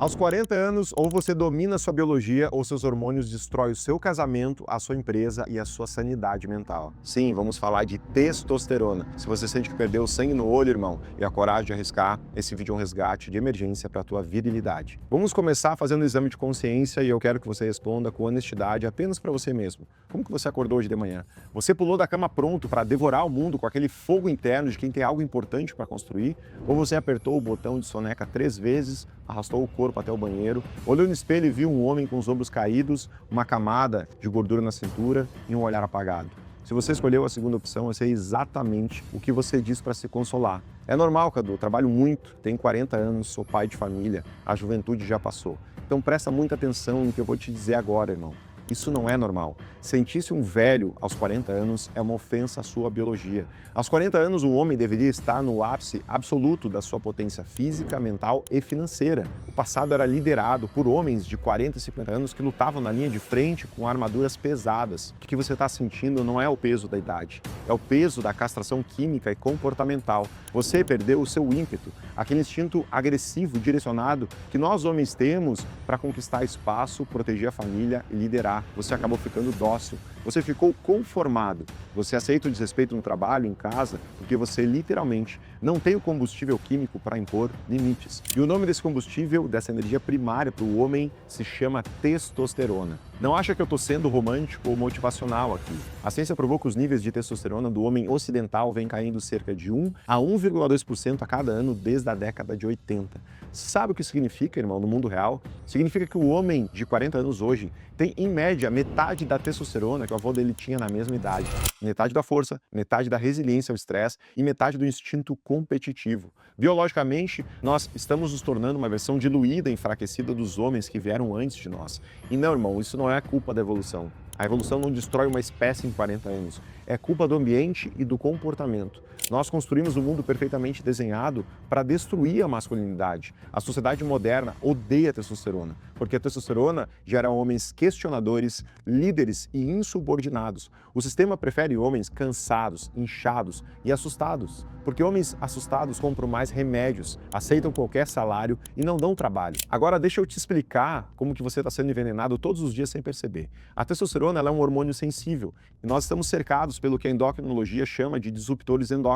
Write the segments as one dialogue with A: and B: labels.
A: Aos 40 anos, ou você domina sua biologia ou seus hormônios destroem o seu casamento, a sua empresa e a sua sanidade mental. Sim, vamos falar de testosterona. Se você sente que perdeu o sangue no olho, irmão, e a coragem de arriscar, esse vídeo é um resgate de emergência para a tua virilidade. Vamos começar fazendo um exame de consciência e eu quero que você responda com honestidade apenas para você mesmo. Como que você acordou hoje de manhã? Você pulou da cama pronto para devorar o mundo com aquele fogo interno de quem tem algo importante para construir? Ou você apertou o botão de soneca 3 vezes, arrastou o corpo até o banheiro, olhou no espelho e viu um homem com os ombros caídos, uma camada de gordura na cintura e um olhar apagado? Se você escolheu a segunda opção, eu sei exatamente o que você diz para se consolar. É normal, Cadu, trabalho muito, tenho 40 anos, sou pai de família, a juventude já passou. Então presta muita atenção no que eu vou te dizer agora, irmão. Isso não é normal. Sentir-se um velho aos 40 anos é uma ofensa à sua biologia. Aos 40 anos, o homem deveria estar no ápice absoluto da sua potência física, mental e financeira. O passado era liderado por homens de 40 e 50 anos que lutavam na linha de frente com armaduras pesadas. O que você está sentindo não é o peso da idade, é o peso da castração química e comportamental. Você perdeu o seu ímpeto, aquele instinto agressivo direcionado que nós homens temos para conquistar espaço, proteger a família e liderar. Você acabou ficando dócil, você ficou conformado, você aceita o desrespeito no trabalho, em casa, porque você literalmente não tem o combustível químico para impor limites. E o nome desse combustível, dessa energia primária para o homem, se chama testosterona. Não acha que eu estou sendo romântico ou motivacional aqui. A ciência provou que os níveis de testosterona do homem ocidental vêm caindo cerca de 1 a 1,2% a cada ano desde a década de 80. Sabe o que significa, irmão, no mundo real? Significa que o homem de 40 anos hoje tem, em média, metade da testosterona que o avô dele tinha na mesma idade. Metade da força, metade da resiliência ao estresse e metade do instinto competitivo. Biologicamente, nós estamos nos tornando uma versão diluída e enfraquecida dos homens que vieram antes de nós. E não, irmão, isso não é culpa da evolução. A evolução não destrói uma espécie em 40 anos. É culpa do ambiente e do comportamento. Nós construímos um mundo perfeitamente desenhado para destruir a masculinidade. A sociedade moderna odeia a testosterona, porque a testosterona gera homens questionadores, líderes e insubordinados. O sistema prefere homens cansados, inchados e assustados, porque homens assustados compram mais remédios, aceitam qualquer salário e não dão trabalho. Agora deixa eu te explicar como que você está sendo envenenado todos os dias sem perceber. A testosterona ela é um hormônio sensível e nós estamos cercados pelo que a endocrinologia chama de disruptores endócrinos.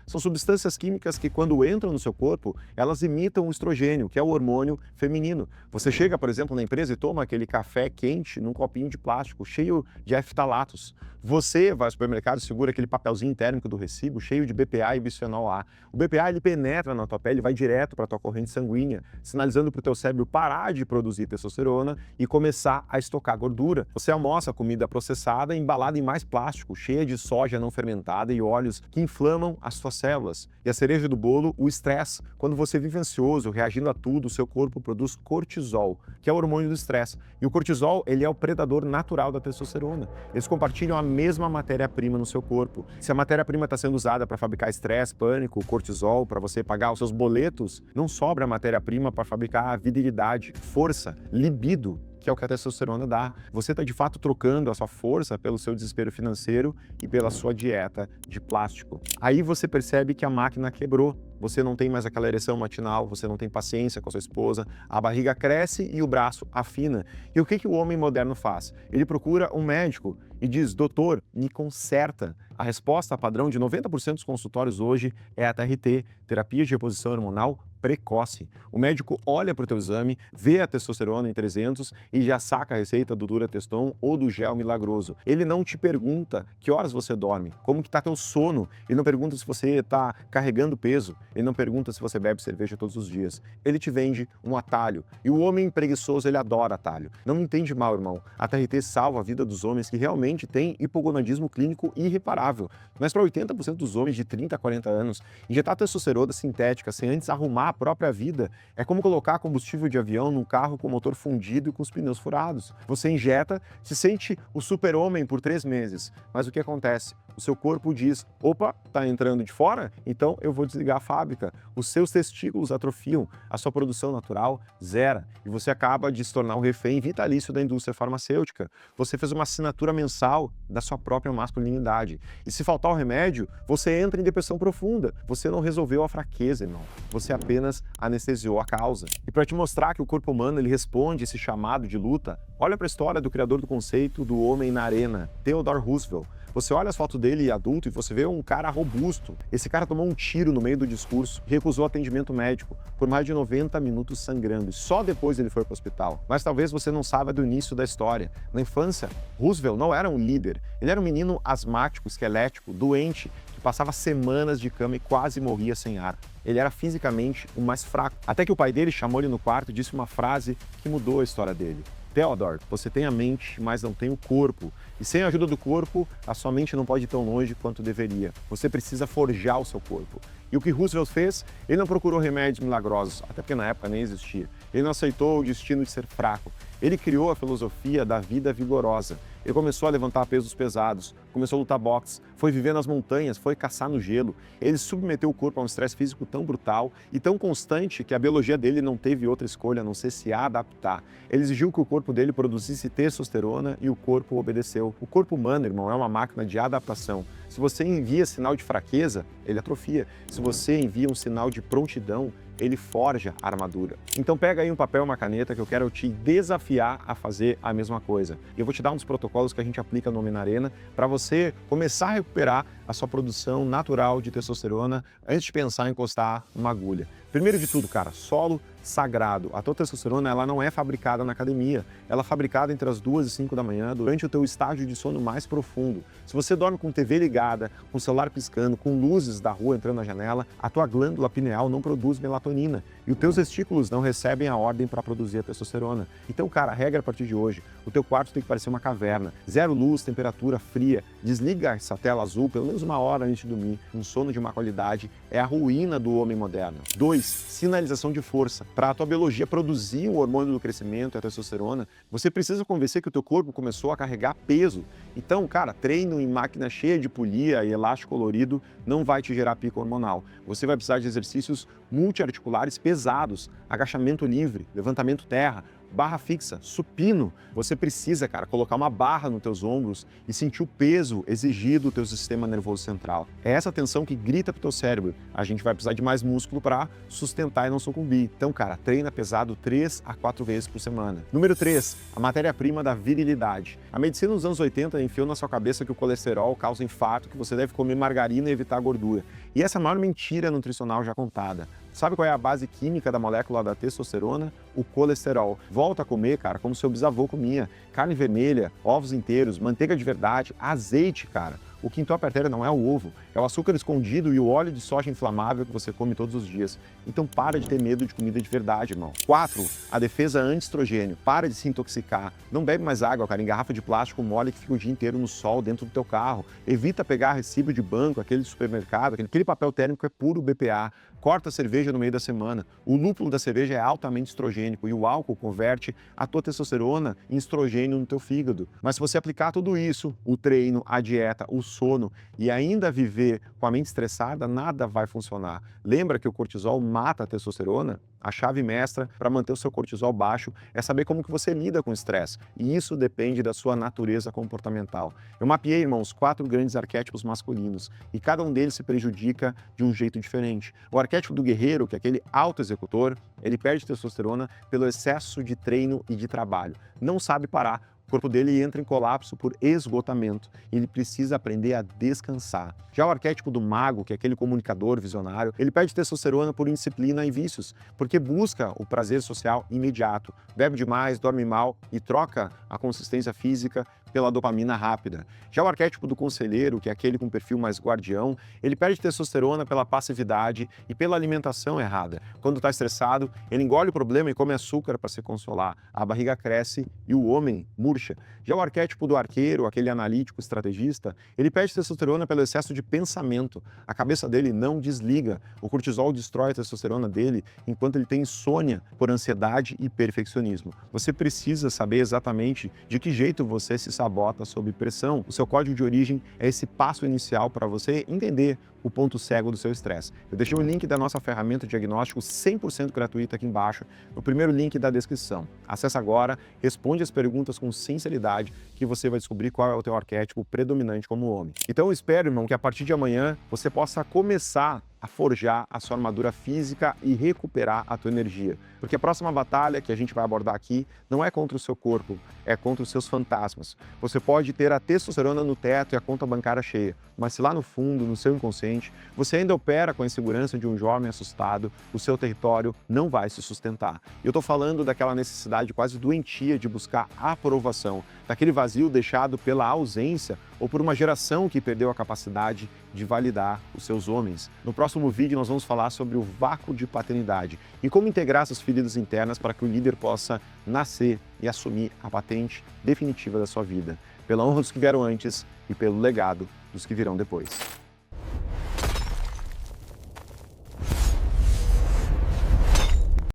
A: São substâncias químicas que, quando entram no seu corpo, elas imitam o estrogênio, que é o hormônio feminino. Você chega, por exemplo, na empresa e toma aquele café quente num copinho de plástico, cheio de ftalatos. Você vai ao supermercado e segura aquele papelzinho térmico do recibo, cheio de BPA e bisfenol A. O BPA ele penetra na tua pele, vai direto para a tua corrente sanguínea, sinalizando para o teu cérebro parar de produzir testosterona e começar a estocar gordura. Você almoça comida processada, embalada em mais plástico, cheia de soja não fermentada e óleos que inflamam as suas células. E a cereja do bolo, o estresse. Quando você vive ansioso, reagindo a tudo, o seu corpo produz cortisol, que é o hormônio do estresse. E o cortisol, ele é o predador natural da testosterona. Eles compartilham a mesma matéria-prima no seu corpo. Se a matéria-prima está sendo usada para fabricar estresse, pânico, cortisol, para você pagar os seus boletos, não sobra matéria-prima para fabricar a virilidade, força, libido, que é o que a testosterona dá. Você está de fato trocando a sua força pelo seu desespero financeiro e pela sua dieta de plástico. Aí você percebe que a máquina quebrou. Você não tem mais aquela ereção matinal, você não tem paciência com a sua esposa, a barriga cresce e o braço afina. E o que o homem moderno faz? Ele procura um médico e diz: doutor, me conserta. A resposta padrão de 90% dos consultórios hoje é a TRT, terapia de reposição hormonal precoce. O médico olha para o teu exame, vê a testosterona em 300 e já saca a receita do Durateston ou do gel milagroso. Ele não te pergunta que horas você dorme, como que está teu sono, ele não pergunta se você está carregando peso, ele não pergunta se você bebe cerveja todos os dias. Ele te vende um atalho. E o homem preguiçoso, ele adora atalho. Não me entende mal, irmão. A TRT salva a vida dos homens que realmente têm hipogonadismo clínico irreparável. Mas para 80% dos homens de 30 a 40 anos, injetar testosterona sintética sem antes arrumar a própria vida é como colocar combustível de avião num carro com motor fundido e com os pneus furados. Você injeta, se sente o super-homem por 3 meses, mas o que acontece? o seu corpo diz, opa, tá entrando de fora? Então eu vou desligar a fábrica. Os seus testículos atrofiam, a sua produção natural zera, e você acaba de se tornar um refém vitalício da indústria farmacêutica. Você fez uma assinatura mensal da sua própria masculinidade. E se faltar o remédio, você entra em depressão profunda. Você não resolveu a fraqueza, irmão. Você apenas anestesiou a causa. E para te mostrar que o corpo humano ele responde esse chamado de luta, olha para a história do criador do conceito do homem na arena, Theodore Roosevelt. Você olha as fotos dele adulto e você vê um cara robusto. Esse cara tomou um tiro no meio do discurso, recusou atendimento médico por mais de 90 minutos sangrando e só depois ele foi para o hospital. Mas talvez você não saiba do início da história. Na infância, Roosevelt não era um líder. Ele era um menino asmático, esquelético, doente, que passava semanas de cama e quase morria sem ar. Ele era fisicamente o mais fraco. Até que o pai dele chamou ele no quarto e disse uma frase que mudou a história dele. Theodore, você tem a mente, mas não tem o corpo. E sem a ajuda do corpo, a sua mente não pode ir tão longe quanto deveria. Você precisa forjar o seu corpo. E o que Roosevelt fez? Ele não procurou remédios milagrosos, até porque na época nem existia. Ele não aceitou o destino de ser fraco. Ele criou a filosofia da vida vigorosa. Ele começou a levantar pesos pesados, começou a lutar boxe, foi viver nas montanhas, foi caçar no gelo. Ele submeteu o corpo a um estresse físico tão brutal e tão constante que a biologia dele não teve outra escolha a não ser se adaptar. Ele exigiu que o corpo dele produzisse testosterona e o corpo obedeceu. O corpo humano, irmão, é uma máquina de adaptação. Se você envia sinal de fraqueza, ele atrofia. Se você envia um sinal de prontidão, ele forja a armadura. Então pega aí um papel e uma caneta que eu quero te desafiar a fazer a mesma coisa. E eu vou te dar uns protocolos que a gente aplica no Homem na Arena para você começar a recuperar a sua produção natural de testosterona antes de pensar em encostar uma agulha. Primeiro de tudo, cara, solo sagrado. A tua testosterona ela não é fabricada na academia, ela é fabricada entre as 2 e 5 da manhã durante o teu estágio de sono mais profundo. Se você dorme com TV ligada, com o celular piscando, com luzes da rua entrando na janela, a tua glândula pineal não produz melatonina e os teus testículos não recebem a ordem para produzir a testosterona. Então, cara, a regra a partir de hoje, o teu quarto tem que parecer uma caverna, zero luz, temperatura fria, desliga essa tela azul pelo menos 1 hora antes de dormir. Um sono de má qualidade é a ruína do homem moderno. 2. Sinalização de força. Para a tua biologia produzir o hormônio do crescimento, a testosterona, você precisa convencer que o teu corpo começou a carregar peso. Então, cara, treino em máquina cheia de polia e elástico colorido não vai te gerar pico hormonal. Você vai precisar de exercícios multiarticulares pesados, agachamento livre, levantamento terra, barra fixa, supino. Você precisa, cara, colocar uma barra nos teus ombros e sentir o peso exigido do teu sistema nervoso central. É essa tensão que grita pro teu cérebro. A gente vai precisar de mais músculo para sustentar e não sucumbir. Então, cara, treina pesado 3 a 4 vezes por semana. Número 3, a matéria-prima da virilidade. A medicina nos anos 80 enfiou na sua cabeça que o colesterol causa infarto, que você deve comer margarina e evitar gordura. E essa é a maior mentira nutricional já contada. Sabe qual é a base química da molécula da testosterona? O colesterol. Volta a comer, cara, como seu bisavô comia. Carne vermelha, ovos inteiros, manteiga de verdade, azeite, cara. O que entope a artéria não é o ovo, é o açúcar escondido e o óleo de soja inflamável que você come todos os dias. Então para de ter medo de comida de verdade, irmão. 4. A defesa anti-estrogênio. Para de se intoxicar. Não bebe mais água, cara, em garrafa de plástico mole que fica o dia inteiro no sol dentro do teu carro. Evita pegar recibo de banco, aquele de supermercado, aquele papel térmico é puro BPA. Corta a cerveja no meio da semana. O lúpulo da cerveja é altamente estrogênico e o álcool converte a tua testosterona em estrogênio no teu fígado. Mas se você aplicar tudo isso, o treino, a dieta, o sono e ainda viver com a mente estressada, nada vai funcionar. Lembra que o cortisol mata a testosterona? A chave mestra para manter o seu cortisol baixo é saber como que você lida com o estresse. E isso depende da sua natureza comportamental. Eu mapeei, irmãos, 4 grandes arquétipos masculinos e cada um deles se prejudica de um jeito diferente. O arquétipo do guerreiro, que é aquele auto-executor, ele perde testosterona pelo excesso de treino e de trabalho. Não sabe parar. O corpo dele entra em colapso por esgotamento e ele precisa aprender a descansar. Já o arquétipo do mago, que é aquele comunicador visionário, ele perde testosterona por indisciplina e vícios, porque busca o prazer social imediato, bebe demais, dorme mal e troca a consistência física pela dopamina rápida. Já o arquétipo do conselheiro, que é aquele com perfil mais guardião, ele perde testosterona pela passividade e pela alimentação errada. Quando está estressado, ele engole o problema e come açúcar para se consolar. A barriga cresce e o homem murcha. Já o arquétipo do arqueiro, aquele analítico estrategista, ele perde testosterona pelo excesso de pensamento. A cabeça dele não desliga. O cortisol destrói a testosterona dele enquanto ele tem insônia por ansiedade e perfeccionismo. Você precisa saber exatamente de que jeito você se sabota sob pressão. O seu código de origem é esse passo inicial para você entender o ponto cego do seu estresse. Eu deixei o link da nossa ferramenta de diagnóstico 100% gratuita aqui embaixo, no primeiro link da descrição. Acesse agora, responde as perguntas com sinceridade, que você vai descobrir qual é o teu arquétipo predominante como homem. Então eu espero, irmão, que a partir de amanhã você possa começar a forjar a sua armadura física e recuperar a tua energia. Porque a próxima batalha que a gente vai abordar aqui não é contra o seu corpo, é contra os seus fantasmas. Você pode ter a testosterona no teto e a conta bancária cheia, mas se lá no fundo, no seu inconsciente, você ainda opera com a insegurança de um jovem assustado, o seu território não vai se sustentar. Eu estou falando daquela necessidade quase doentia de buscar aprovação, daquele vazio deixado pela ausência ou por uma geração que perdeu a capacidade de validar os seus homens. No próximo vídeo nós vamos falar sobre o vácuo de paternidade e como integrar essas feridas internas para que o líder possa nascer e assumir a patente definitiva da sua vida, pela honra dos que vieram antes e pelo legado dos que virão depois.